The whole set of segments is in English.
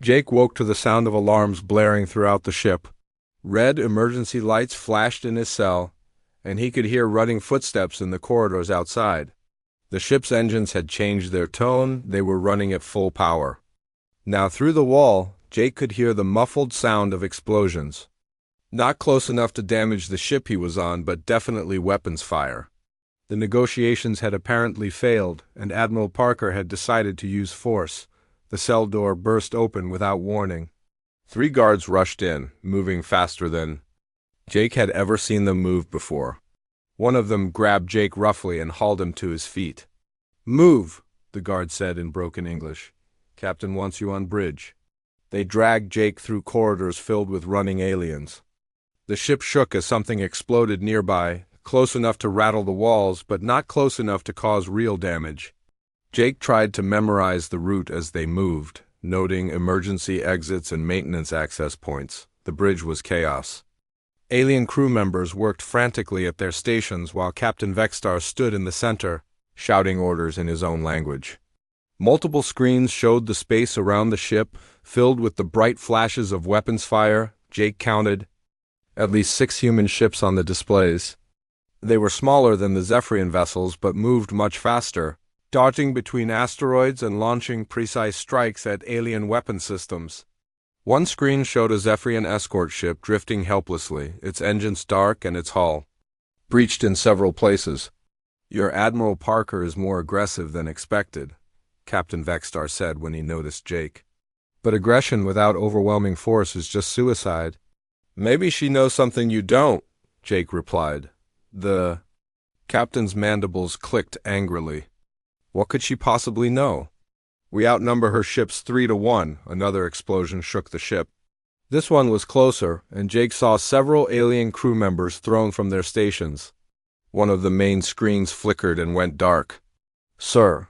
Jake woke to the sound of alarms blaring throughout the ship. Red emergency lights flashed in his cell, and he could hear running footsteps in the corridors outside. The ship's engines had changed their tone. They were running at full power. Now through the wall, Jake could hear the muffled sound of explosions. Not close enough to damage the ship he was on, but definitely weapons fire. The negotiations had apparently failed, and Admiral Parker had decided to use force. The cell door burst open without warning. 3 guards rushed in, moving faster than Jake had ever seen them move before. One of them grabbed Jake roughly and hauled him to his feet. "Move," the guard said in broken English. "Captain wants you on bridge." They dragged Jake through corridors filled with running aliens. The ship shook as something exploded nearby, close enough to rattle the walls, but not close enough to cause real damage. Jake tried to memorize the route as they moved, noting emergency exits and maintenance access points. The bridge was chaos. Alien crew members worked frantically at their stations while Captain Vexstar stood in the center, shouting orders in his own language. Multiple screens showed the space around the ship, filled with the bright flashes of weapons fire. Jake counted at least 6 human ships on the displays. They were smaller than the Zephyrian vessels, but moved much faster, dodging between asteroids and launching precise strikes at alien weapon systems. One screen showed a Zephyrian escort ship drifting helplessly, its engines dark and its hull breached in several places. "Your Admiral Parker is more aggressive than expected," Captain Vexstar said when he noticed Jake. "But aggression without overwhelming force is just suicide." "Maybe she knows something you don't," Jake replied. The captain's mandibles clicked angrily. What could she possibly know? "We outnumber her ships 3 to 1, another explosion shook the ship. This one was closer, and Jake saw several alien crew members thrown from their stations. One of the main screens flickered and went dark. "Sir,"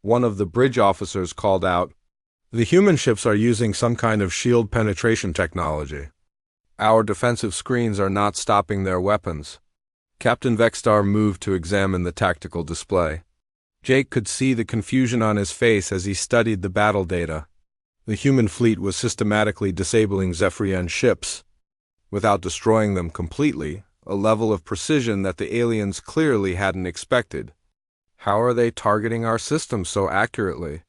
one of the bridge officers called out, "the human ships are using some kind of shield penetration technology. Our defensive screens are not stopping their weapons." Captain Vexstar moved to examine the tactical display. Jake could see the confusion on his face as he studied the battle data. The human fleet was systematically disabling Zephyrian ships, without destroying them completely, a level of precision that the aliens clearly hadn't expected. "How are they targeting our system so accurately?"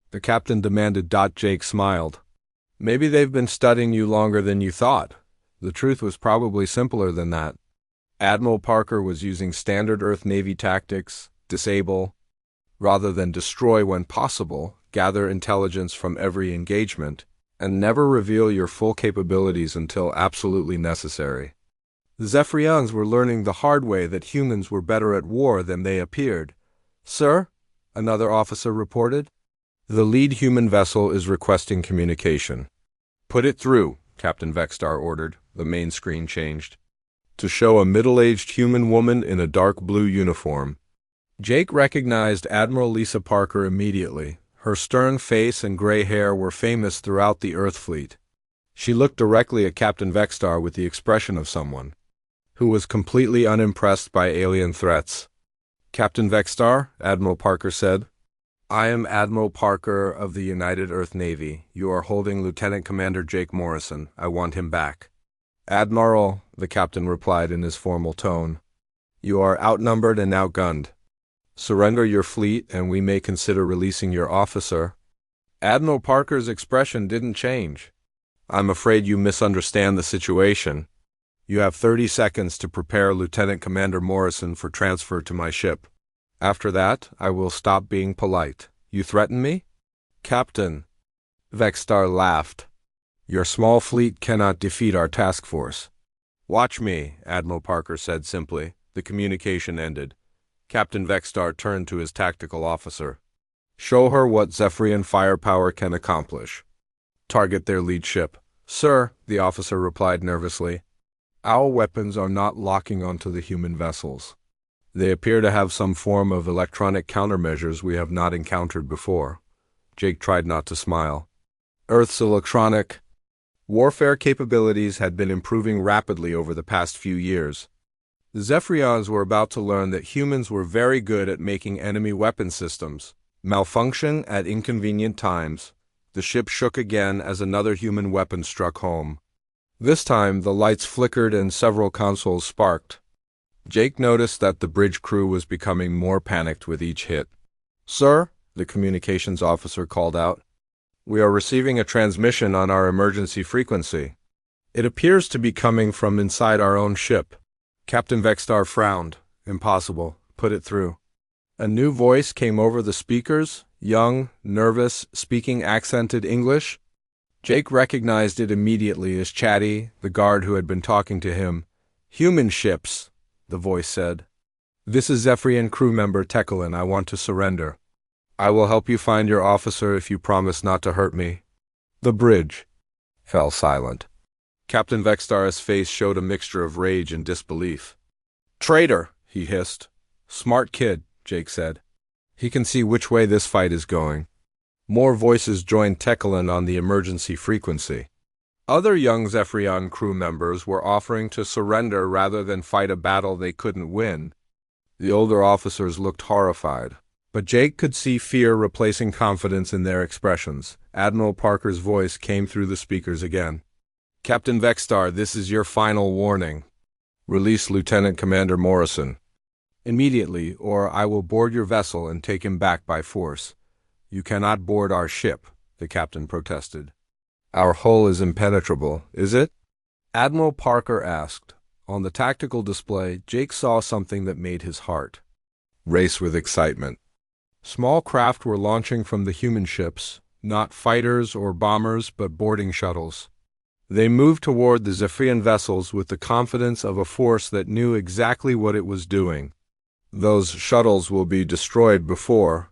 the captain demanded. Jake smiled. "Maybe they've been studying you longer than you thought. The truth was probably simpler than that. Admiral Parker was using standard Earth Navy tactics: disable, rather than destroy when possible, gather intelligence from every engagement, and never reveal your full capabilities until absolutely necessary. The Zephyrians were learning the hard way that humans were better at war than they appeared." "Sir," another officer reported, "the lead human vessel is requesting communication." "Put it through," Captain Vexstar ordered. The main screen changed to show a middle-aged human woman in a dark blue uniform. Jake recognized Admiral Lisa Parker immediately. Her stern face and gray hair were famous throughout the Earth fleet. She looked directly at Captain Vexstar with the expression of someone who was completely unimpressed by alien threats. "Captain Vexstar," Admiral Parker said, "I am Admiral Parker of the United Earth Navy. You are holding Lieutenant Commander Jake Morrison. I want him back." "Admiral," the captain replied in his formal tone, "you are outnumbered and outgunned. Surrender your fleet, and we may consider releasing your officer." Admiral Parker's expression didn't change. "I'm afraid you misunderstand the situation. You have 30 seconds to prepare Lieutenant Commander Morrison for transfer to my ship. After that, I will stop being polite. You threaten me?" "Captain," Vexstar laughed, "your small fleet cannot defeat our task force." "Watch me," Admiral Parker said simply. The communication ended. Captain Vexstar turned to his tactical officer. "Show her what Zephyrian firepower can accomplish. Target their lead ship." "Sir," the officer replied nervously, "our weapons are not locking onto the human vessels. They appear to have some form of electronic countermeasures we have not encountered before." Jake tried not to smile. Earth's electronic warfare capabilities had been improving rapidly over the past few years. The Zephyrians were about to learn that humans were very good at making enemy weapon systems malfunction at inconvenient times, The ship shook again as another human weapon struck home. This time, the lights flickered and several consoles sparked. Jake noticed that the bridge crew was becoming more panicked with each hit. "Sir," the communications officer called out, "we are receiving a transmission on our emergency frequency. It appears to be coming from inside our own ship." Captain Vextar frowned. "Impossible. Put it through." A new voice came over the speakers, young, nervous, speaking accented English. Jake recognized it immediately as Chatty, the guard who had been talking to him. "Human ships," the voice said. "This is Zephyrian crew member Tekelin. I want to surrender. I will help you find your officer if you promise not to hurt me." The bridge fell silent. Captain Vextar's face showed a mixture of rage and disbelief. "Traitor," he hissed. "Smart kid," Jake said. "He can see which way this fight is going." More voices joined Tekelin on the emergency frequency. Other young Zephyrian crew members were offering to surrender rather than fight a battle they couldn't win. The older officers looked horrified, but Jake could see fear replacing confidence in their expressions. Admiral Parker's voice came through the speakers again. "Captain Vextar, this is your final warning. Release Lieutenant Commander Morrison immediately, or I will board your vessel and take him back by force." "You cannot board our ship," the captain protested. "Our hull is impenetrable, is it?" Admiral Parker asked. On the tactical display, Jake saw something that made his heart race with excitement. Small craft were launching from the human ships, not fighters or bombers, but boarding shuttles. They moved toward the Zephyrian vessels with the confidence of a force that knew exactly what it was doing. "Those shuttles will be destroyed before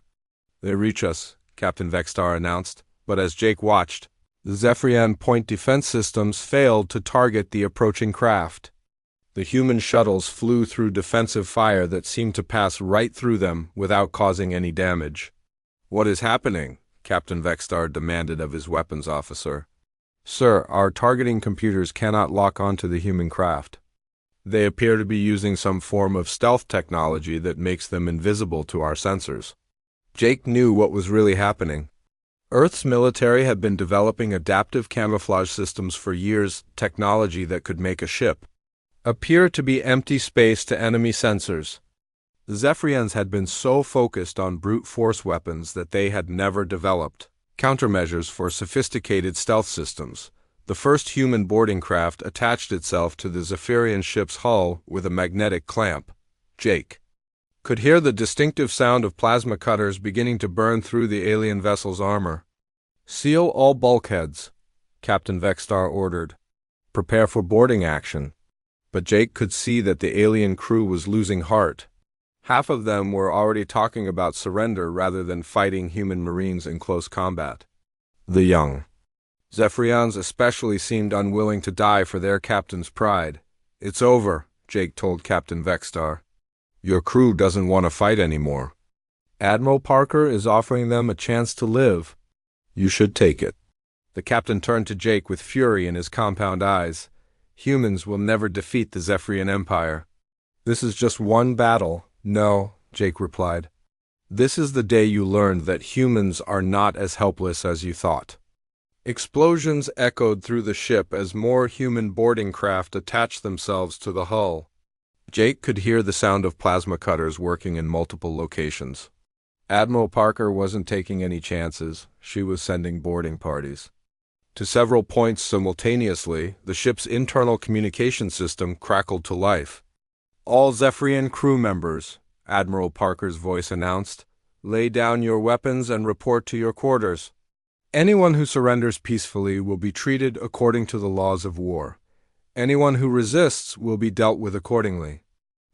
they reach us," Captain Vextar announced, but as Jake watched, the Zephyrian point defense systems failed to target the approaching craft. The human shuttles flew through defensive fire that seemed to pass right through them without causing any damage. "What is happening?" Captain Vextar demanded of his weapons officer. "Sir, our targeting computers cannot lock onto the human craft. They appear to be using some form of stealth technology that makes them invisible to our sensors." Jake knew what was really happening. Earth's military had been developing adaptive camouflage systems for years, technology that could make a ship appear to be empty space to enemy sensors. The Zephyrians had been so focused on brute force weapons that they had never developed countermeasures for sophisticated stealth systems. The first human boarding craft attached itself to the Zephyrian ship's hull with a magnetic clamp. Jake could hear the distinctive sound of plasma cutters beginning to burn through the alien vessel's armor. "Seal all bulkheads," Captain Vextar ordered. "Prepare for boarding action." But Jake could see that the alien crew was losing heart. Half of them were already talking about surrender rather than fighting human marines in close combat. The young Zephyrians especially seemed unwilling to die for their captain's pride. "It's over," Jake told Captain Vextar. "Your crew doesn't want to fight anymore. Admiral Parker is offering them a chance to live. You should take it." The captain turned to Jake with fury in his compound eyes. "Humans will never defeat the Zephyrian Empire." "This is just one battle." "No," Jake replied. "This is the day you learned that humans are not as helpless as you thought." Explosions echoed through the ship as more human boarding craft attached themselves to the hull. Jake could hear the sound of plasma cutters working in multiple locations. Admiral Parker wasn't taking any chances. She was sending boarding parties to several points simultaneously. The ship's internal communication system crackled to life. "All Zephyrian crew members," Admiral Parker's voice announced, "lay down your weapons and report to your quarters. Anyone who surrenders peacefully will be treated according to the laws of war. Anyone who resists will be dealt with accordingly."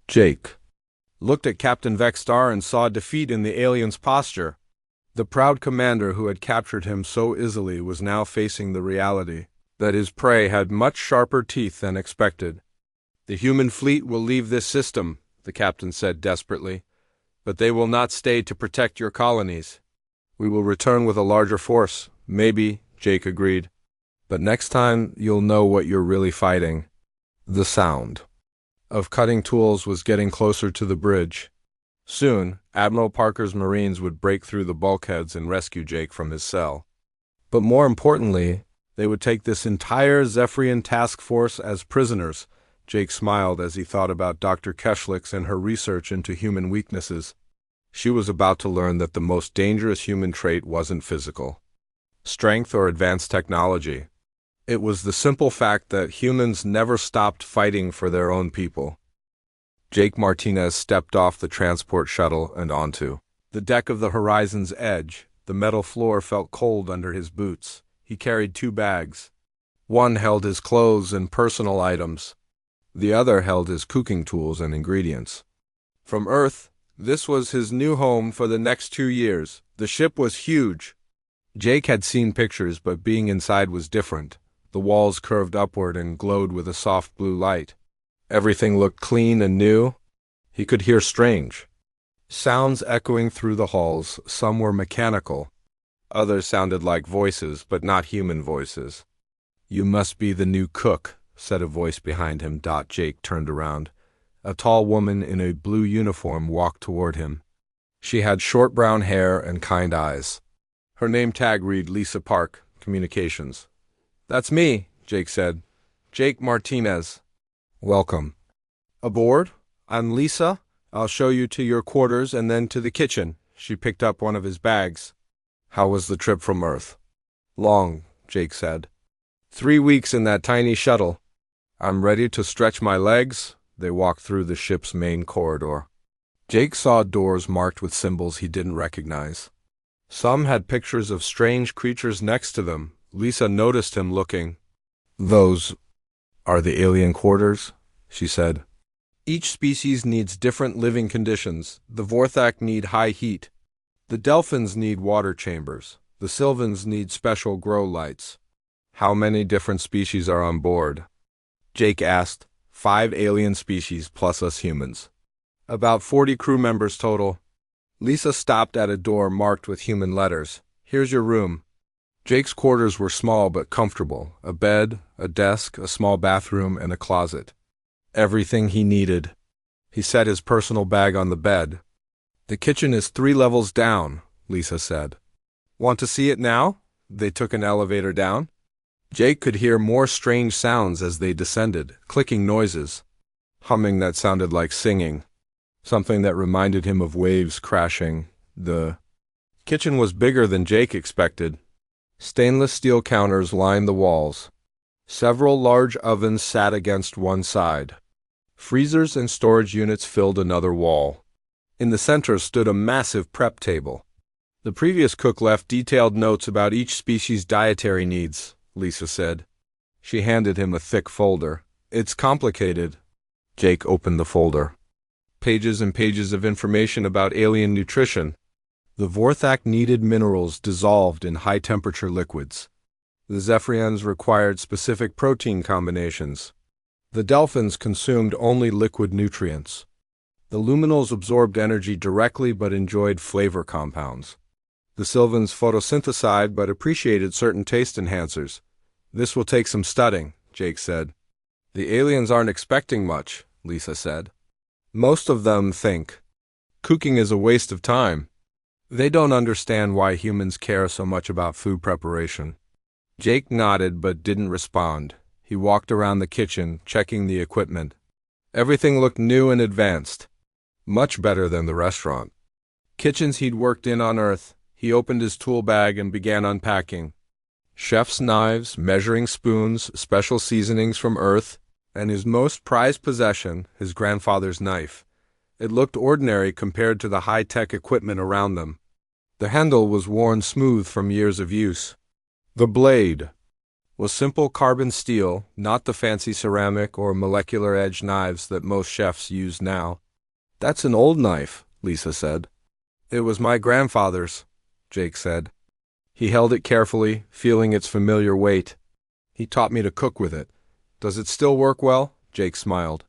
Jake looked at Captain Vextar and saw defeat in the alien's posture. The proud commander who had captured him so easily was now facing the reality that his prey had much sharper teeth than expected. "The human fleet will leave this system," the captain said desperately, "but they will not stay to protect your colonies." "We will return with a larger force." "Maybe," Jake agreed. "But next time you'll know what you're really fighting." The sound of cutting tools was getting closer to the bridge. Soon, Admiral Parker's Marines would break through the bulkheads and rescue Jake from his cell. But more importantly, they would take this entire Zephyrian task force as prisoners. Jake smiled as he thought about Dr. Keshlix and her research into human weaknesses. She was about to learn that the most dangerous human trait wasn't physical strength or advanced technology. It was the simple fact that humans never stopped fighting for their own people. Jake Martinez stepped off the transport shuttle and onto the deck of the Horizon's Edge. The metal floor felt cold under his boots. He carried 2 bags. One held his clothes and personal items. The other held his cooking tools and ingredients. From Earth, this was his new home for the next 2 years. The ship was huge. Jake had seen pictures, but being inside was different. The walls curved upward and glowed with a soft blue light. Everything looked clean and new. He could hear strange sounds echoing through the halls. Some were mechanical. Others sounded like voices, but not human voices. "You must be the new cook," said a voice behind him. Jake turned around. A tall woman in a blue uniform walked toward him. She had short brown hair and kind eyes. Her name tag read Lisa Park, Communications. "That's me," Jake said. "Jake Martinez." "Welcome." "Aboard? I'm Lisa. I'll show you to your quarters and then to the kitchen." She picked up one of his bags. "How was the trip from Earth?" "Long," Jake said. 3 weeks in that tiny shuttle. I'm ready to stretch my legs." They walked through the ship's main corridor. Jake saw doors marked with symbols he didn't recognize. Some had pictures of strange creatures next to them. Lisa noticed him looking. "Those are the alien quarters," she said. "Each species needs different living conditions. The Vorthak need high heat. The Delphins need water chambers. The Sylvans need special grow lights." "How many different species are on board?" Jake asked. 5 alien species plus us humans. "About 40 crew members total." Lisa stopped at a door marked with human letters. "Here's your room." Jake's quarters were small but comfortable. A bed, a desk, a small bathroom, and a closet. Everything he needed. He set his personal bag on the bed. "The kitchen is 3 levels down," Lisa said. "Want to see it now?" They took an elevator down. Jake could hear more strange sounds as they descended, clicking noises, humming that sounded like singing, something that reminded him of waves crashing. The kitchen was bigger than Jake expected. Stainless steel counters lined the walls. Several large ovens sat against one side. Freezers and storage units filled another wall. In the center stood a massive prep table. The previous cook left detailed notes about each species' dietary needs, Lisa said. She handed him a thick folder. "It's complicated." Jake opened the folder. Pages and pages of information about alien nutrition. The Vorthak needed minerals dissolved in high-temperature liquids. The Zephyrians required specific protein combinations. The Delphins consumed only liquid nutrients. The Luminals absorbed energy directly but enjoyed flavor compounds. The Sylvans photosynthesized but appreciated certain taste enhancers. "This will take some studying," Jake said. "The aliens aren't expecting much," Lisa said. "Most of them think cooking is a waste of time. They don't understand why humans care so much about food preparation." Jake nodded but didn't respond. He walked around the kitchen, checking the equipment. Everything looked new and advanced. Much better than the restaurant. Kitchens he'd worked in on Earth. He opened his tool bag and began unpacking. Chef's knives, measuring spoons, special seasonings from Earth, and his most prized possession, his grandfather's knife. It looked ordinary compared to the high-tech equipment around them. The handle was worn smooth from years of use. The blade was simple carbon steel, not the fancy ceramic or molecular edge knives that most chefs use now. "That's an old knife," Lisa said. "It was my grandfather's," Jake said. He held it carefully, feeling its familiar weight. "He taught me to cook with it. Does it still work well?" Jake smiled.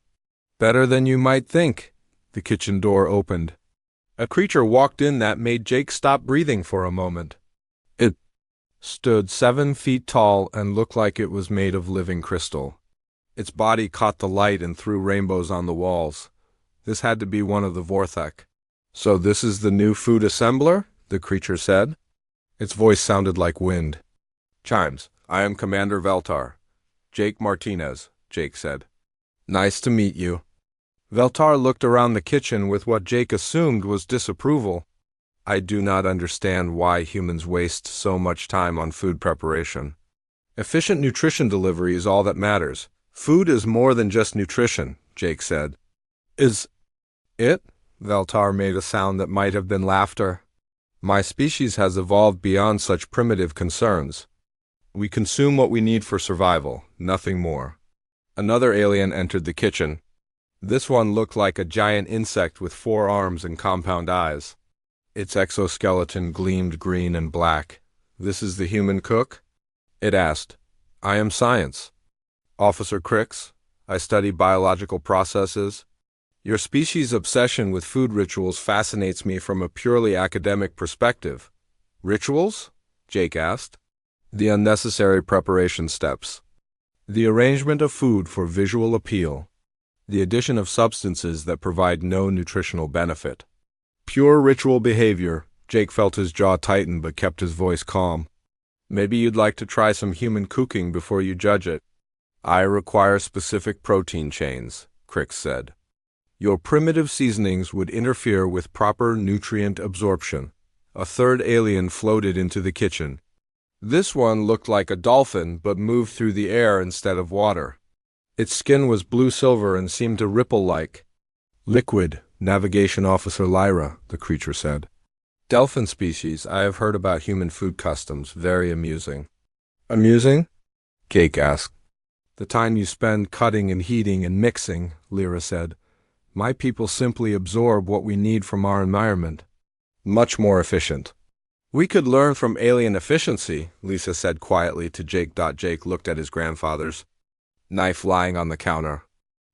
"Better than you might think." The kitchen door opened. A creature walked in that made Jake stop breathing for a moment. It stood 7 feet tall and looked like it was made of living crystal. Its body caught the light and threw rainbows on the walls. This had to be one of the Vorthak. "So this is the new food assembler?" the creature said. Its voice sounded like wind. Chimes. I am Commander Veltar. Jake Martinez, Jake said. Nice to meet you. Veltar looked around the kitchen with what Jake assumed was disapproval. I do not understand why humans waste so much time on food preparation. Efficient nutrition delivery is all that matters. Food is more than just nutrition, Jake said. Is it? Veltar made a sound that might have been laughter. My species has evolved beyond such primitive concerns. We consume what we need for survival, nothing more. Another alien entered the kitchen. This one looked like a giant insect with 4 arms and compound eyes. Its exoskeleton gleamed green and black. This is the human cook? It asked. I am science. Officer Crix, I study biological processes. Your species' obsession with food rituals fascinates me from a purely academic perspective. Rituals? Jake asked. The unnecessary preparation steps. The arrangement of food for visual appeal. The addition of substances that provide no nutritional benefit. Pure ritual behavior. Jake felt his jaw tighten but kept his voice calm. Maybe you'd like to try some human cooking before you judge it. I require specific protein chains, Crix said. Your primitive seasonings would interfere with proper nutrient absorption. A third alien floated into the kitchen. This one looked like a dolphin but moved through the air instead of water. Its skin was blue-silver and seemed to ripple like liquid. Navigation Officer Lyra, the creature said. Delphin species, I have heard about human food customs. Very amusing. Amusing? Jake asked. The time you spend cutting and heating and mixing, Lyra said. My people simply absorb what we need from our environment. Much more efficient. We could learn from alien efficiency, Lisa said quietly to Jake. Jake looked at his grandfather's knife lying on the counter.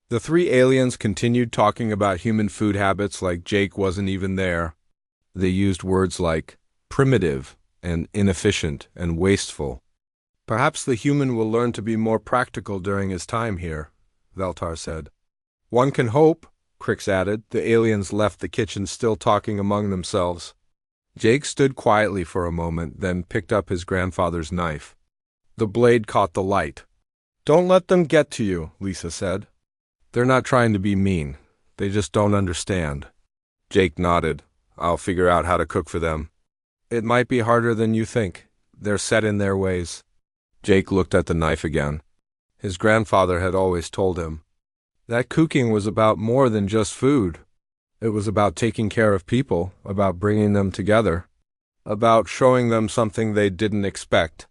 The 3 aliens continued talking about human food habits like Jake wasn't even there. They used words like primitive and inefficient and wasteful. Perhaps the human will learn to be more practical during his time here, Veltar said. One can hope, Crix added. The aliens left the kitchen still talking among themselves. Jake stood quietly for a moment, then picked up his grandfather's knife. The blade caught the light. Don't let them get to you, Lisa said. They're not trying to be mean. They just don't understand. Jake nodded. I'll figure out how to cook for them. It might be harder than you think. They're set in their ways. Jake looked at the knife again. His grandfather had always told him that cooking was about more than just food. It was about taking care of people, about bringing them together, about showing them something they didn't expect.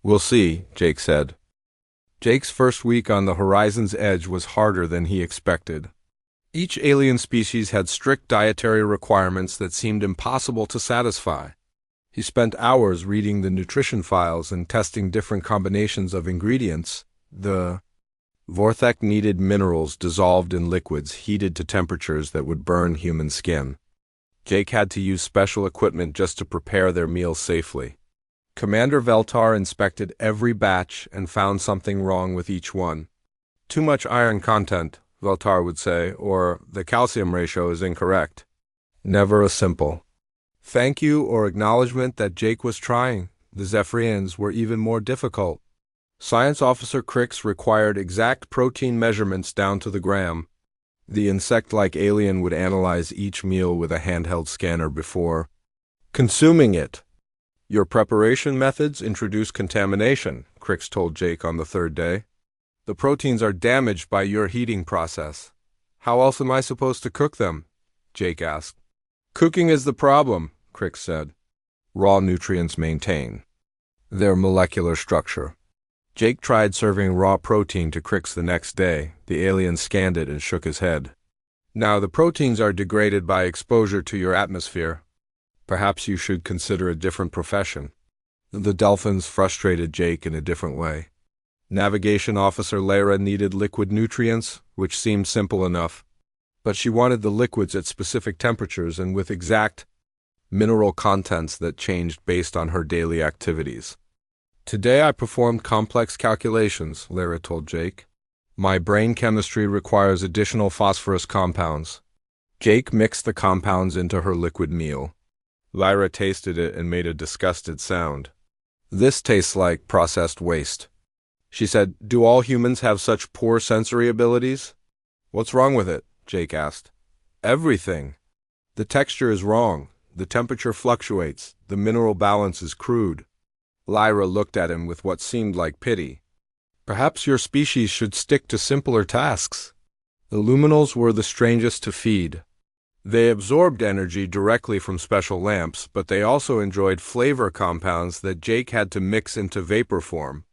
We'll see, Jake said. Jake's first week on the horizon's edge was harder than he expected. Each alien species had strict dietary requirements that seemed impossible to satisfy. He spent hours reading the nutrition files and testing different combinations of ingredients. The Vorthek needed minerals dissolved in liquids heated to temperatures that would burn human skin. Jake had to use special equipment just to prepare their meals safely. Commander Veltar inspected every batch and found something wrong with each one. Too much iron content, Veltar would say, or the calcium ratio is incorrect. Never a simple thank you or acknowledgement that Jake was trying. The Zephyrians were even more difficult. Science Officer Crix required exact protein measurements down to the gram. The insect-like alien would analyze each meal with a handheld scanner before consuming it. Your preparation methods introduce contamination, Crix told Jake on the 3rd day. The proteins are damaged by your heating process. How else am I supposed to cook them? Jake asked. Cooking is the problem, Crix said. Raw nutrients maintain their molecular structure. Jake tried serving raw protein to Crix the next day. The alien scanned it and shook his head. Now the proteins are degraded by exposure to your atmosphere. Perhaps you should consider a different profession. The dolphins frustrated Jake in a different way. Navigation Officer Lyra needed liquid nutrients, which seemed simple enough. But she wanted the liquids at specific temperatures and with exact mineral contents that changed based on her daily activities. Today I performed complex calculations, Lyra told Jake. My brain chemistry requires additional phosphorus compounds. Jake mixed the compounds into her liquid meal. Lyra tasted it and made a disgusted sound. This tastes like processed waste. She said, "Do all humans have such poor sensory abilities?" "What's wrong with it?" Jake asked. "Everything. The texture is wrong. The temperature fluctuates. The mineral balance is crude." Lyra looked at him with what seemed like pity. "Perhaps your species should stick to simpler tasks." The luminals were the strangest to feed. They absorbed energy directly from special lamps, but they also enjoyed flavor compounds that Jake had to mix into vapor form.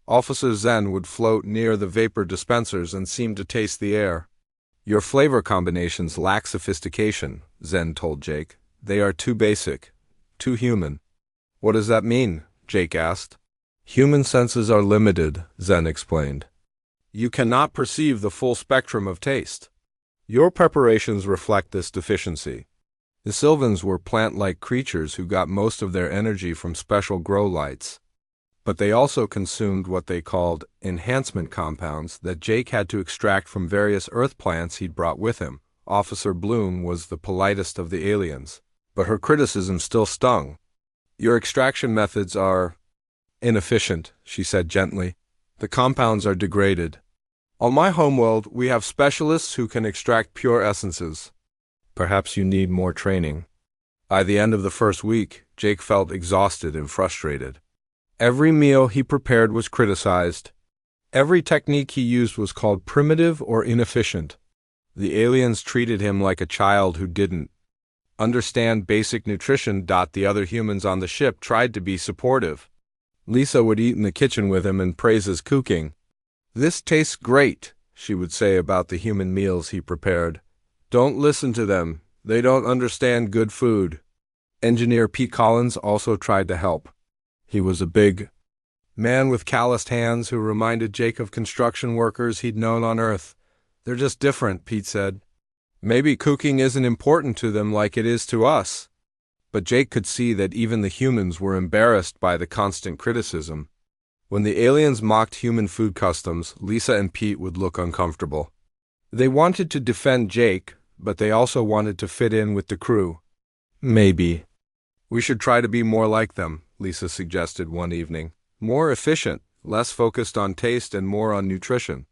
Officer Zen would float near the vapor dispensers and seem to taste the air. "Your flavor combinations lack sophistication," Zen told Jake. "They are too basic, too human." "What does that mean?" Jake asked. "Human senses are limited," Zen explained. "You cannot perceive the full spectrum of taste. Your preparations reflect this deficiency." The Sylvans were plant-like creatures who got most of their energy from special grow lights. But they also consumed what they called enhancement compounds that Jake had to extract from various earth plants he'd brought with him. Officer Bloom was the politest of the aliens, but her criticism still stung. "Your extraction methods are inefficient," she said gently. "The compounds are degraded. On my homeworld, we have specialists who can extract pure essences. Perhaps you need more training." By the end of the first week, Jake felt exhausted and frustrated. Every meal he prepared was criticized. Every technique he used was called primitive or inefficient. The aliens treated him like a child who didn't understand basic nutrition. The other humans on the ship tried to be supportive. Lisa would eat in the kitchen with him and praise his cooking. "This tastes great," she would say about the human meals he prepared. "Don't listen to them. They don't understand good food." Engineer Pete Collins also tried to help. He was a big man with calloused hands who reminded Jake of construction workers he'd known on Earth. "They're just different," Pete said. "Maybe cooking isn't important to them like it is to us." But Jake could see that even the humans were embarrassed by the constant criticism. When the aliens mocked human food customs, Lisa and Pete would look uncomfortable. They wanted to defend Jake, but they also wanted to fit in with the crew. "Maybe we should try to be more like them," Lisa suggested one evening. "More efficient, less focused on taste and more on nutrition."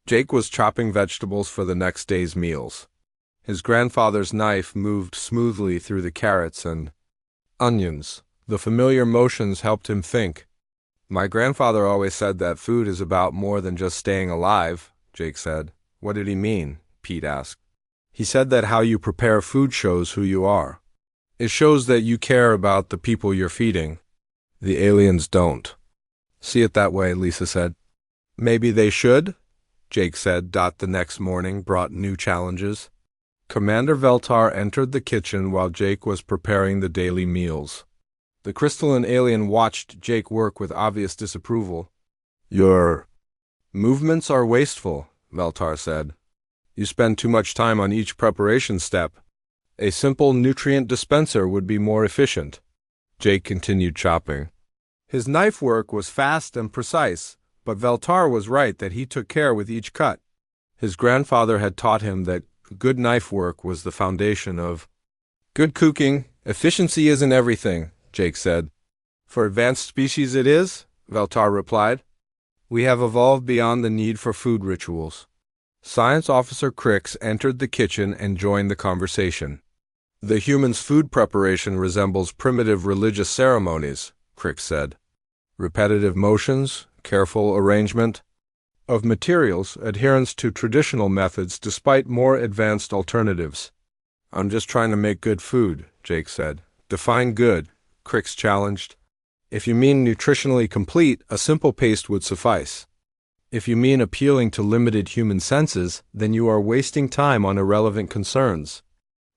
Jake was chopping vegetables for the next day's meals. His grandfather's knife moved smoothly through the carrots and onions. The familiar motions helped him think. "My grandfather always said that food is about more than just staying alive," Jake said. "What did he mean?" Pete asked. "He said that how you prepare food shows who you are. It shows that you care about the people you're feeding. The aliens don't see it that way," Lisa said. "Maybe they should," Jake said. The next morning brought new challenges. Commander Veltar entered the kitchen while Jake was preparing the daily meals. The crystalline alien watched Jake work with obvious disapproval. "Your movements are wasteful," Veltar said. "You spend too much time on each preparation step. A simple nutrient dispenser would be more efficient." Jake continued chopping. His knife work was fast and precise, but Veltar was right that he took care with each cut. His grandfather had taught him that good knife work was the foundation of good cooking. "Efficiency isn't everything," Jake said. "For advanced species it is," Veltar replied. "We have evolved beyond the need for food rituals." Science Officer Crix entered the kitchen and joined the conversation. "The human's food preparation resembles primitive religious ceremonies," Crix said. "Repetitive motions, careful arrangement of materials, adherence to traditional methods despite more advanced alternatives." "I'm just trying to make good food," Jake said. "Define good," Crix challenged. "If you mean nutritionally complete, a simple paste would suffice. If you mean appealing to limited human senses, then you are wasting time on irrelevant concerns."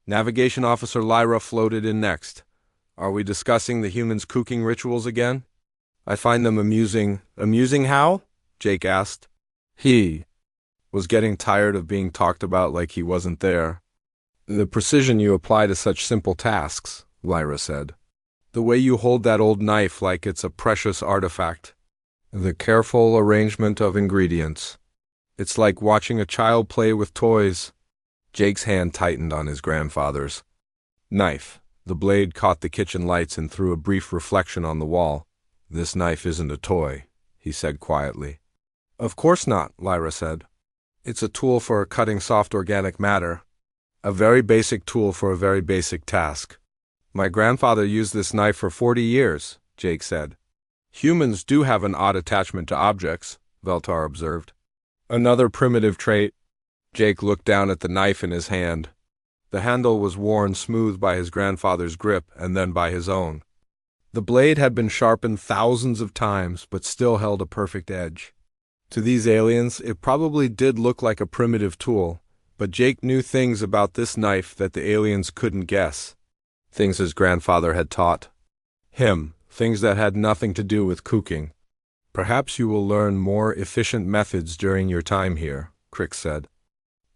Navigation Officer Lyra floated in next. "Are we discussing the humans' cooking rituals again?" "I find them amusing." "Amusing how?" Jake asked. He was getting tired of being talked about like he wasn't there. "The precision you apply to such simple tasks," Lyra said. "The way you hold that old knife like it's a precious artifact. The careful arrangement of ingredients. It's like watching a child play with toys." Jake's hand tightened on his grandfather's knife. The blade caught the kitchen lights and threw a brief reflection on the wall. "This knife isn't a toy," he said quietly. "Of course not," Lyra said. "It's a tool for cutting soft organic matter. A very basic tool for a very basic task." "My grandfather used this knife for 40 years, Jake said. "Humans do have an odd attachment to objects," Veltar observed. "Another primitive trait." Jake looked down at the knife in his hand. The handle was worn smooth by his grandfather's grip and then by his own. The blade had been sharpened thousands of times, but still held a perfect edge. To these aliens, it probably did look like a primitive tool, but Jake knew things about this knife that the aliens couldn't guess. Things his grandfather had taught him, things that had nothing to do with cooking. "Perhaps you will learn more efficient methods during your time here," Crick said.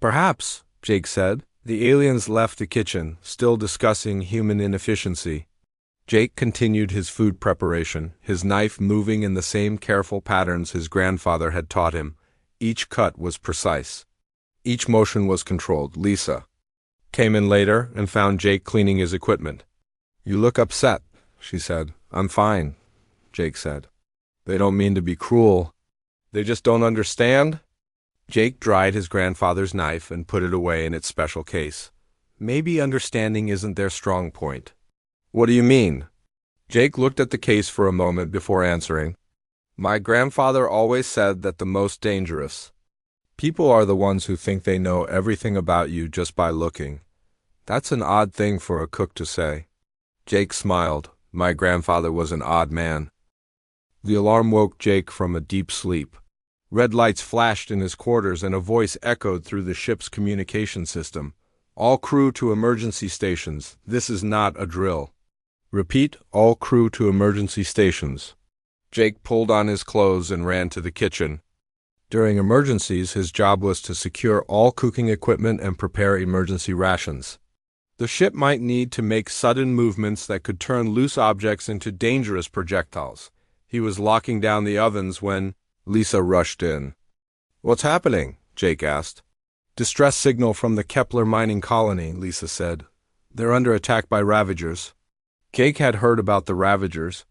"Perhaps," Jake said. The aliens left the kitchen, still discussing human inefficiency. Jake continued his food preparation, his knife moving in the same careful patterns his grandfather had taught him. Each cut was precise. Each motion was controlled. Lisa came in later and found Jake cleaning his equipment. "You look upset," she said. "I'm fine," Jake said. "They don't mean to be cruel. They just don't understand." Jake dried his grandfather's knife and put it away in its special case. "Maybe understanding isn't their strong point." "What do you mean?" Jake looked at the case for a moment before answering. "My grandfather always said that the most dangerous people are the ones who think they know everything about you just by looking. That's an odd thing for a cook to say." Jake smiled. "My grandfather was an odd man." The alarm woke Jake from a deep sleep. Red lights flashed in his quarters and a voice echoed through the ship's communication system. "All crew to emergency stations. This is not a drill. Repeat, all crew to emergency stations." Jake pulled on his clothes and ran to the kitchen. During emergencies, his job was to secure all cooking equipment and prepare emergency rations. The ship might need to make sudden movements that could turn loose objects into dangerous projectiles. He was locking down the ovens when Lisa rushed in. "What's happening?" Jake asked. "Distress signal from the Kepler mining colony," Lisa said. "They're under attack by Ravagers." Jake had heard about the Ravagers.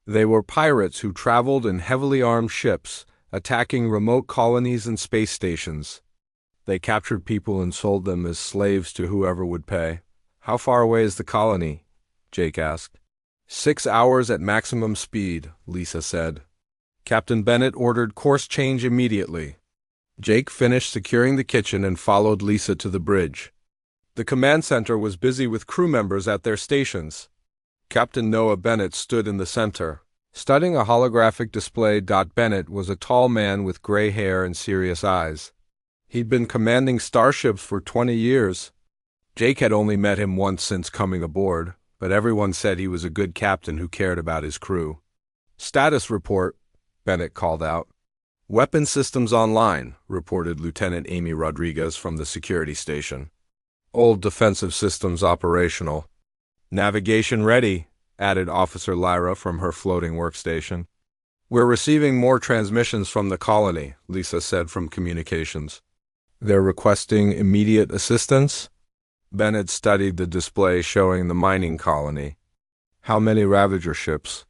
They were pirates who traveled in heavily armed ships, attacking remote colonies and space stations. They captured people and sold them as slaves to whoever would pay. "How far away is the colony?" Jake asked. 6 hours at maximum speed, Lisa said. Captain Bennett ordered course change immediately. Jake finished securing the kitchen and followed Lisa to the bridge. The command center was busy with crew members at their stations. Captain Noah Bennett stood in the center, studying a holographic display. Bennett was a tall man with gray hair and serious eyes. He'd been commanding starships for 20 years. Jake had only met him once since coming aboard, but everyone said he was a good captain who cared about his crew. "Status report," Bennett called out. "Weapon systems online," reported Lieutenant Amy Rodriguez from the security station. "Old defensive systems operational." "Navigation ready," added Officer Lyra from her floating workstation. "We're receiving more transmissions from the colony," Lisa said from communications. "They're requesting immediate assistance?" Bennett studied the display showing the mining colony. "How many Ravager ships?"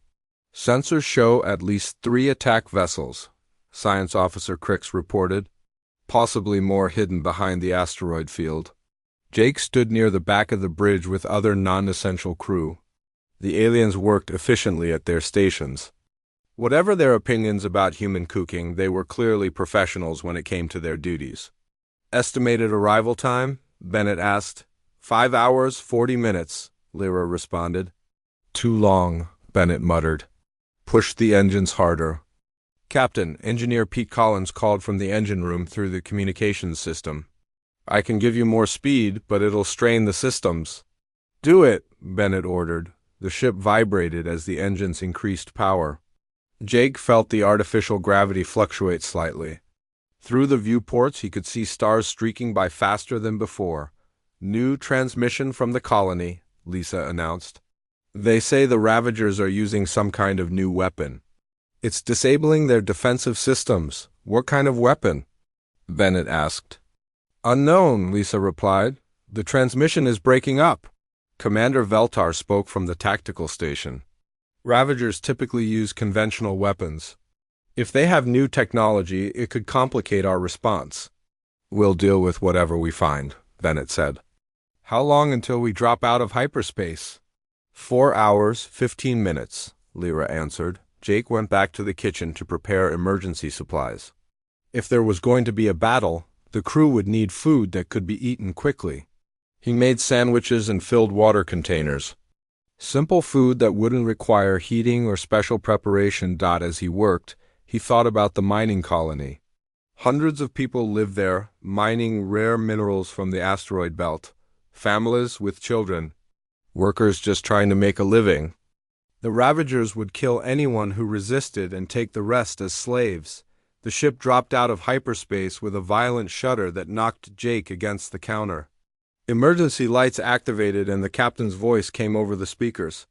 "Sensors show at least 3 attack vessels," Science Officer Crix reported. "Possibly more hidden behind the asteroid field." Jake stood near the back of the bridge with other non-essential crew. The aliens worked efficiently at their stations. Whatever their opinions about human cooking, they were clearly professionals when it came to their duties. "Estimated arrival time?" Bennett asked. 5 hours, 40 minutes, Lyra responded. "Too long," Bennett muttered. "Push the engines harder." "Captain," Engineer Pete Collins called from the engine room through the communications system. "I can give you more speed, but it'll strain the systems." "Do it," Bennett ordered. The ship vibrated as the engines increased power. Jake felt the artificial gravity fluctuate slightly. Through the viewports, he could see stars streaking by faster than before. "New transmission from the colony," Lisa announced. "They say the Ravagers are using some kind of new weapon. It's disabling their defensive systems." "What kind of weapon?" Bennett asked. "Unknown," Lisa replied. "The transmission is breaking up." Commander Veltar spoke from the tactical station. Ravagers typically use conventional weapons. If they have new technology, it could complicate our response. We'll deal with whatever we find, Bennett said. How long until we drop out of hyperspace? 4 hours, 15 minutes, Lyra answered. Jake went back to the kitchen to prepare emergency supplies. If there was going to be a battle, the crew would need food that could be eaten quickly. He made sandwiches and filled water containers. Simple food that wouldn't require heating or special preparation. As he worked, he thought about the mining colony. Hundreds of people live there, mining rare minerals from the asteroid belt. Families with children. Workers just trying to make a living. The Ravagers would kill anyone who resisted and take the rest as slaves. The ship dropped out of hyperspace with a violent shudder that knocked Jake against the counter. Emergency lights activated and the captain's voice came over the speakers.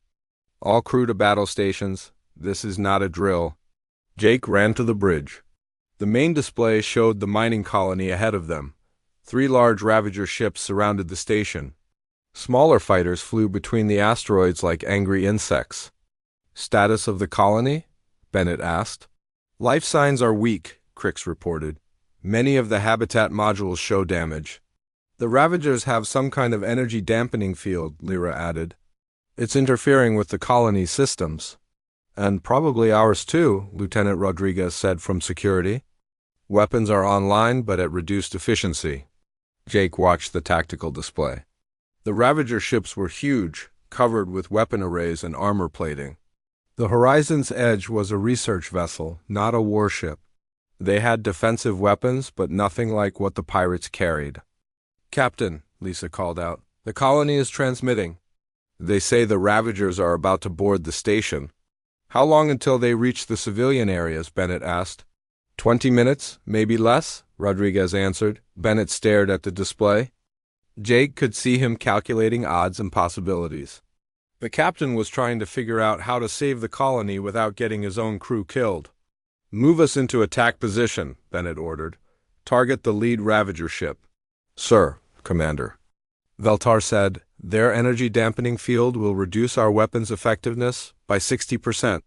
All crew to battle stations. This is not a drill. Jake ran to the bridge. The main display showed the mining colony ahead of them. 3 large Ravager ships surrounded the station. Smaller fighters flew between the asteroids like angry insects. Status of the colony? Bennett asked. Life signs are weak, Crix reported. Many of the habitat modules show damage. The Ravagers have some kind of energy dampening field, Lyra added. It's interfering with the colony's systems. And probably ours too, Lieutenant Rodriguez said from security. Weapons are online but at reduced efficiency. Jake watched the tactical display. The Ravager ships were huge, covered with weapon arrays and armor plating. The Horizon's Edge was a research vessel, not a warship. They had defensive weapons, but nothing like what the pirates carried. Captain, Lisa called out, the colony is transmitting. They say the Ravagers are about to board the station. How long until they reach the civilian areas? Bennett asked. 20 minutes, maybe less, Rodriguez answered. Bennett stared at the display. Jake could see him calculating odds and possibilities. The captain was trying to figure out how to save the colony without getting his own crew killed. Move us into attack position, Bennett ordered. Target the lead Ravager ship. Sir, Commander. Veltar said, their energy dampening field will reduce our weapons' effectiveness by 60%.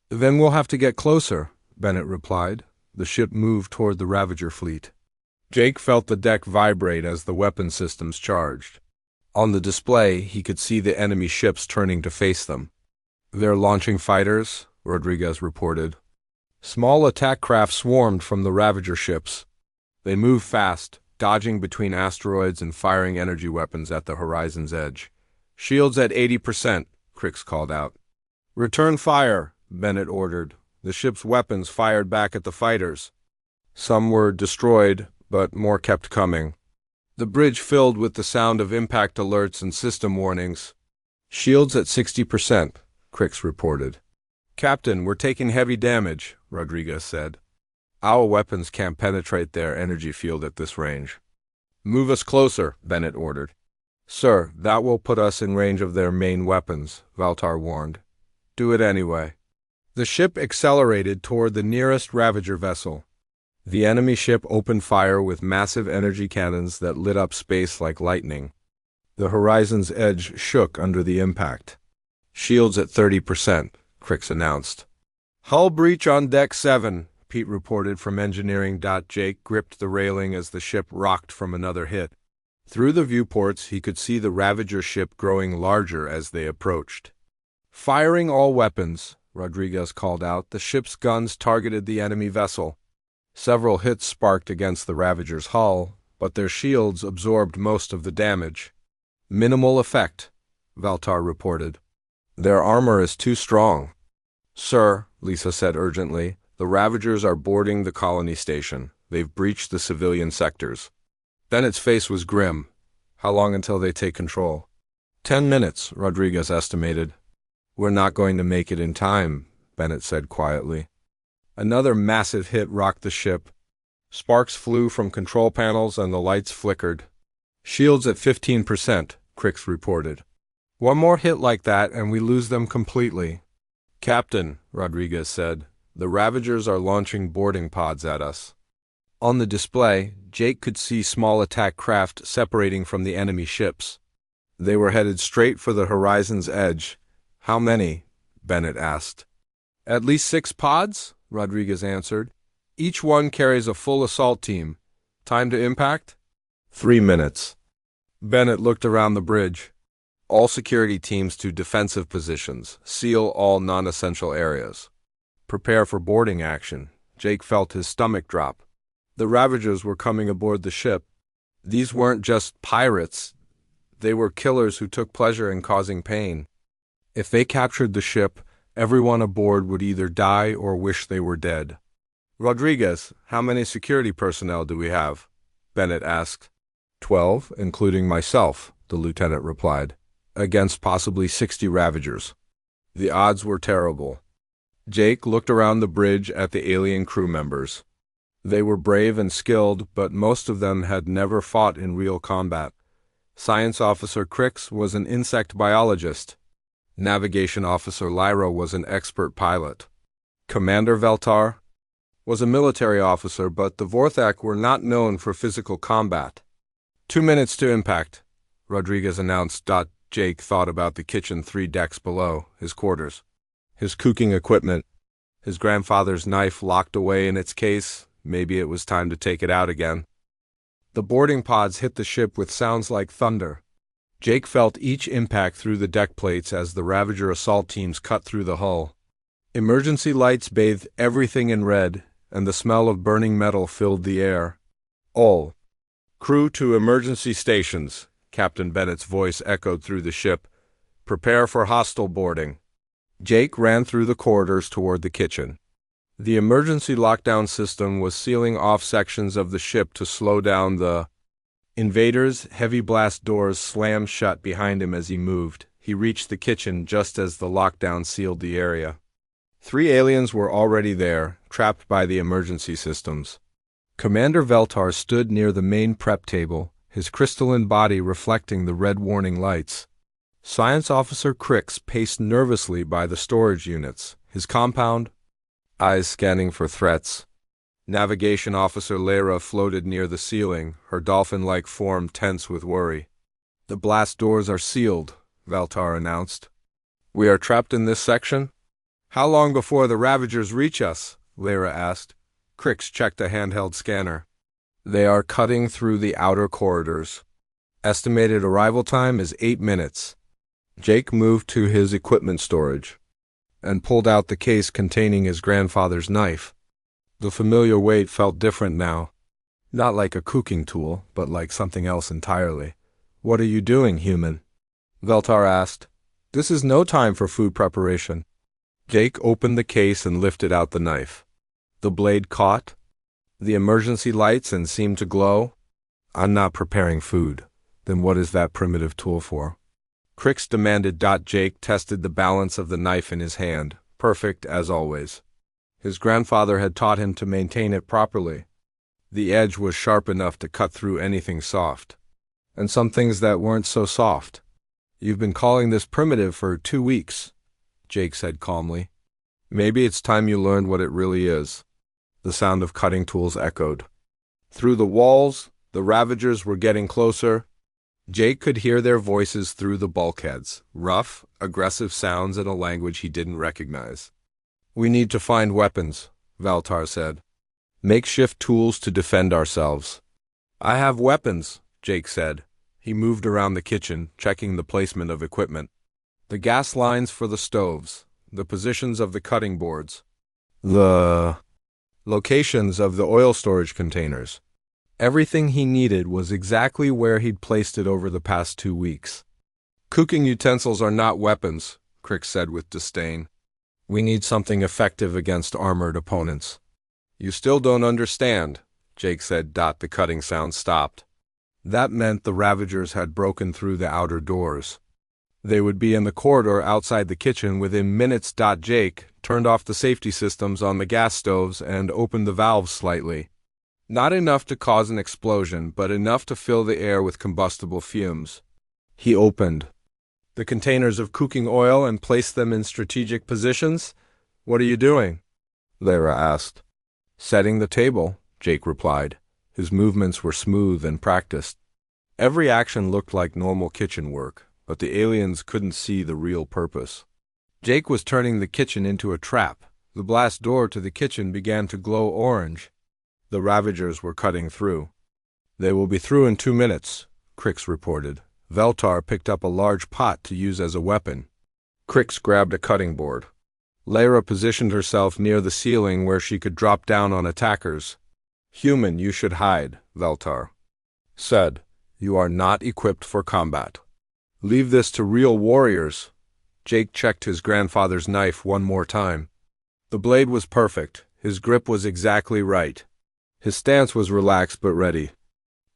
Then we'll have to get closer, Bennett replied. The ship moved toward the Ravager fleet. Jake felt the deck vibrate as the weapon systems charged. On the display, he could see the enemy ships turning to face them. They're launching fighters, Rodriguez reported. Small attack craft swarmed from the Ravager ships. They moved fast, dodging between asteroids and firing energy weapons at the Horizon's Edge. Shields at 80%, Crix called out. Return fire, Bennett ordered. The ship's weapons fired back at the fighters. Some were destroyed, but more kept coming. The bridge filled with the sound of impact alerts and system warnings. Shields at 60%, Crix reported. Captain, we're taking heavy damage, Rodriguez said. Our weapons can't penetrate their energy field at this range. Move us closer, Bennett ordered. Sir, that will put us in range of their main weapons, Valtar warned. Do it anyway. The ship accelerated toward the nearest Ravager vessel. The enemy ship opened fire with massive energy cannons that lit up space like lightning. The Horizon's Edge shook under the impact. Shields at 30%, Crix announced. Hull breach on deck 7, Pete reported from engineering. Jake gripped the railing as the ship rocked from another hit. Through the viewports, he could see the Ravager ship growing larger as they approached. Firing all weapons, Rodriguez called out. The ship's guns targeted the enemy vessel. Several hits sparked against the Ravager's hull, but their shields absorbed most of the damage. Minimal effect, Valtar reported. Their armor is too strong. Sir, Lisa said urgently, the Ravagers are boarding the colony station. They've breached the civilian sectors. Bennett's face was grim. How long until they take control? 10 minutes, Rodriguez estimated. We're not going to make it in time, Bennett said quietly. Another massive hit rocked the ship. Sparks flew from control panels and the lights flickered. Shields at 15%, Crix reported. One more hit like that and we lose them completely. Captain, Rodriguez said, the Ravagers are launching boarding pods at us. On the display, Jake could see small attack craft separating from the enemy ships. They were headed straight for the Horizon's Edge. How many? Bennett asked. At least 6 pods, Rodriguez answered. Each one carries a full assault team. Time to impact? 3 minutes. Bennett looked around the bridge. All security teams to defensive positions. Seal all non-essential areas. Prepare for boarding action. Jake felt his stomach drop. The Ravagers were coming aboard the ship. These weren't just pirates. They were killers who took pleasure in causing pain. If they captured the ship, everyone aboard would either die or wish they were dead. Rodriguez, how many security personnel do we have? Bennett asked. 12, including myself, the lieutenant replied, against possibly 60 Ravagers. The odds were terrible. Jake looked around the bridge at the alien crew members. They were brave and skilled, but most of them had never fought in real combat. Science Officer Crix was an insect biologist. Navigation Officer Lyra was an expert pilot. Commander Veltar was a military officer, but the Vorthak were not known for physical combat. 2 minutes to impact, Rodriguez announced. Jake thought about the kitchen 3 decks below, his quarters. His cooking equipment, his grandfather's knife locked away in its case. Maybe it was time to take it out again. The boarding pods hit the ship with sounds like thunder. Jake felt each impact through the deck plates as the Ravager assault teams cut through the hull. Emergency lights bathed everything in red, and the smell of burning metal filled the air. All crew to emergency stations, Captain Bennett's voice echoed through the ship. Prepare for hostile boarding. Jake ran through the corridors toward the kitchen. The emergency lockdown system was sealing off sections of the ship to slow down the invaders. Heavy blast doors slammed shut behind him as he moved. He reached the kitchen just as the lockdown sealed the area. 3 aliens were already there, trapped by the emergency systems. Commander Veltar stood near the main prep table, his crystalline body reflecting the red warning lights. Science Officer Crix paced nervously by the storage units, his compound, eyes scanning for threats. Navigation Officer Lyra floated near the ceiling, her dolphin-like form tense with worry. The blast doors are sealed, Veltar announced. We are trapped in this section? How long before the Ravagers reach us? Lyra asked. Crix checked a handheld scanner. They are cutting through the outer corridors. Estimated arrival time is 8 minutes. Jake moved to his equipment storage and pulled out the case containing his grandfather's knife. The familiar weight felt different now. Not like a cooking tool, but like something else entirely. What are you doing, human? Veltar asked. This is no time for food preparation. Jake opened the case and lifted out the knife. The blade caught the emergency lights and seemed to glow. I'm not preparing food. Then what is that primitive tool for? Crix demanded. Jake tested the balance of the knife in his hand, perfect as always. His grandfather had taught him to maintain it properly. The edge was sharp enough to cut through anything soft. And some things that weren't so soft. You've been calling this primitive for 2 weeks, Jake said calmly. Maybe it's time you learned what it really is. The sound of cutting tools echoed. Through the walls, the Ravagers were getting closer. Jake could hear their voices through the bulkheads, rough, aggressive sounds in a language he didn't recognize. We need to find weapons, Veltar said. Makeshift tools to defend ourselves. I have weapons, Jake said. He moved around the kitchen, checking the placement of equipment. The gas lines for the stoves, the positions of the cutting boards, the locations of the oil storage containers. Everything he needed was exactly where he'd placed it over the past 2 weeks. Cooking utensils are not weapons, Crix said with disdain. We need something effective against armored opponents. You still don't understand, Jake said. The cutting sound stopped. That meant the Ravagers had broken through the outer doors. They would be in the corridor outside the kitchen within minutes. Jake turned off the safety systems on the gas stoves and opened the valves slightly. Not enough to cause an explosion, but enough to fill the air with combustible fumes. He opened the containers of cooking oil and placed them in strategic positions. What are you doing? Lyra asked. Setting the table, Jake replied. His movements were smooth and practiced. Every action looked like normal kitchen work, but the aliens couldn't see the real purpose. Jake was turning the kitchen into a trap. The blast door to the kitchen began to glow orange. The Ravagers were cutting through. "They will be through in 2 minutes," Crix reported. Veltar picked up a large pot to use as a weapon. Crix grabbed a cutting board. Lyra positioned herself near the ceiling where she could drop down on attackers. "Human, you should hide," Veltar said. "You are not equipped for combat. Leave this to real warriors." Jake checked his grandfather's knife one more time. The blade was perfect. His grip was exactly right. His stance was relaxed but ready.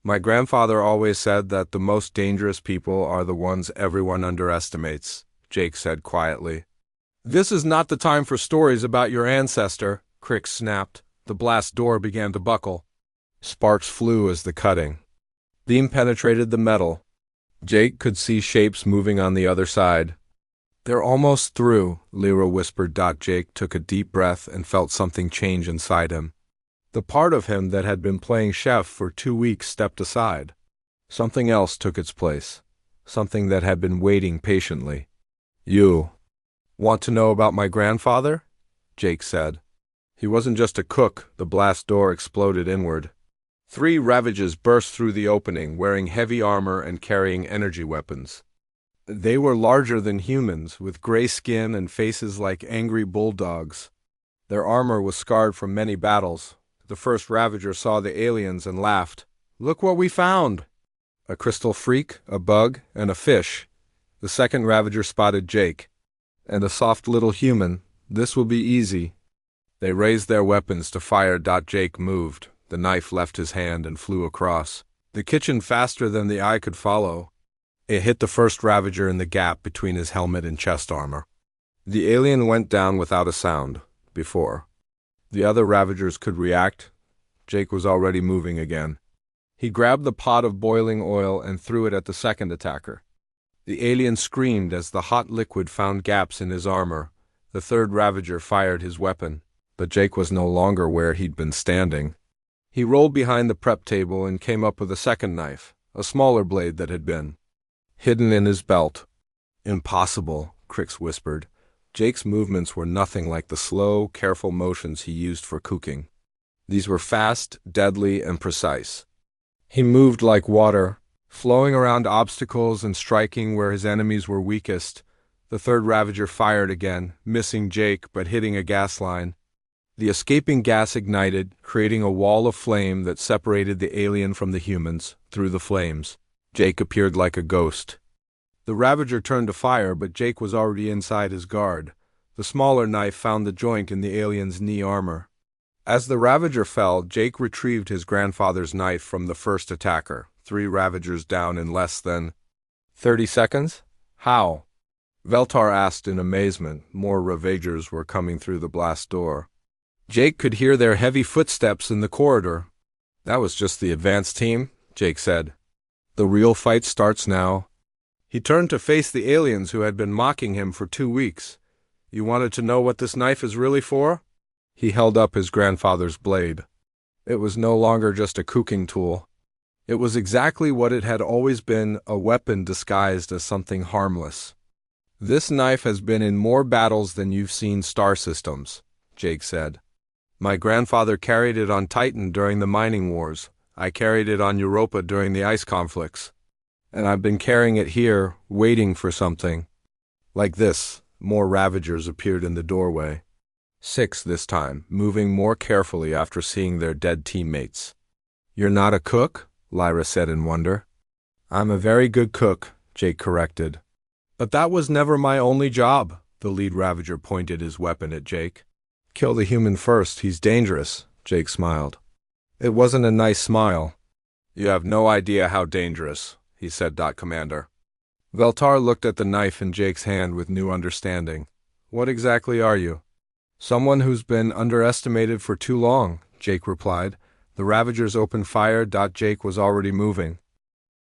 "My grandfather always said that the most dangerous people are the ones everyone underestimates," Jake said quietly. "This is not the time for stories about your ancestor," Crix snapped. The blast door began to buckle. Sparks flew as the cutting beam penetrated the metal. Jake could see shapes moving on the other side. "They're almost through," Lyra whispered. Jake took a deep breath and felt something change inside him. The part of him that had been playing chef for 2 weeks stepped aside. Something else took its place. Something that had been waiting patiently. "You want to know about my grandfather?" Jake said. "He wasn't just a cook." The blast door exploded inward. 3 Ravagers burst through the opening, wearing heavy armor and carrying energy weapons. They were larger than humans, with gray skin and faces like angry bulldogs. Their armor was scarred from many battles. The first Ravager saw the aliens and laughed. "Look what we found!" A crystal freak, a bug, and a fish. The second Ravager spotted Jake. "And a soft little human. This will be easy." They raised their weapons to fire. Jake moved. The knife left his hand and flew across the kitchen faster than the eye could follow. It hit the first Ravager in the gap between his helmet and chest armor. The alien went down without a sound. Before the other Ravagers could react, Jake was already moving again. He grabbed the pot of boiling oil and threw it at the second attacker. The alien screamed as the hot liquid found gaps in his armor. The third Ravager fired his weapon, but Jake was no longer where he'd been standing. He rolled behind the prep table and came up with a second knife, a smaller blade that had been hidden in his belt. "Impossible," Crix whispered. Jake's movements were nothing like the slow, careful motions he used for cooking. These were fast, deadly, and precise. He moved like water, flowing around obstacles and striking where his enemies were weakest. The third Ravager fired again, missing Jake but hitting a gas line. The escaping gas ignited, creating a wall of flame that separated the alien from the humans. Through the flames, Jake appeared like a ghost. The Ravager turned to fire, but Jake was already inside his guard. The smaller knife found the joint in the alien's knee armor. As the Ravager fell, Jake retrieved his grandfather's knife from the first attacker. 3 Ravagers down in less than 30 seconds? How? Veltar asked in amazement. More Ravagers were coming through the blast door. Jake could hear their heavy footsteps in the corridor. "That was just the advanced team," Jake said. "The real fight starts now." He turned to face the aliens who had been mocking him for 2 weeks. "You wanted to know what this knife is really for?" He held up his grandfather's blade. It was no longer just a cooking tool. It was exactly what it had always been, a weapon disguised as something harmless. "This knife has been in more battles than you've seen star systems," Jake said. "My grandfather carried it on Titan during the mining wars. I carried it on Europa during the ice conflicts. And I've been carrying it here, waiting for something." Like this, more Ravagers appeared in the doorway. 6 this time, moving more carefully after seeing their dead teammates. "You're not a cook?" Lyra said in wonder. "I'm a very good cook," Jake corrected. "But that was never my only job." The lead Ravager pointed his weapon at Jake. "Kill the human first, he's dangerous," Jake smiled. It wasn't a nice smile. "You have no idea how dangerous," he said. "Commander." Veltar looked at the knife in Jake's hand with new understanding. "What exactly are you?" "Someone who's been underestimated for too long," Jake replied. The Ravagers opened fire. Jake was already moving.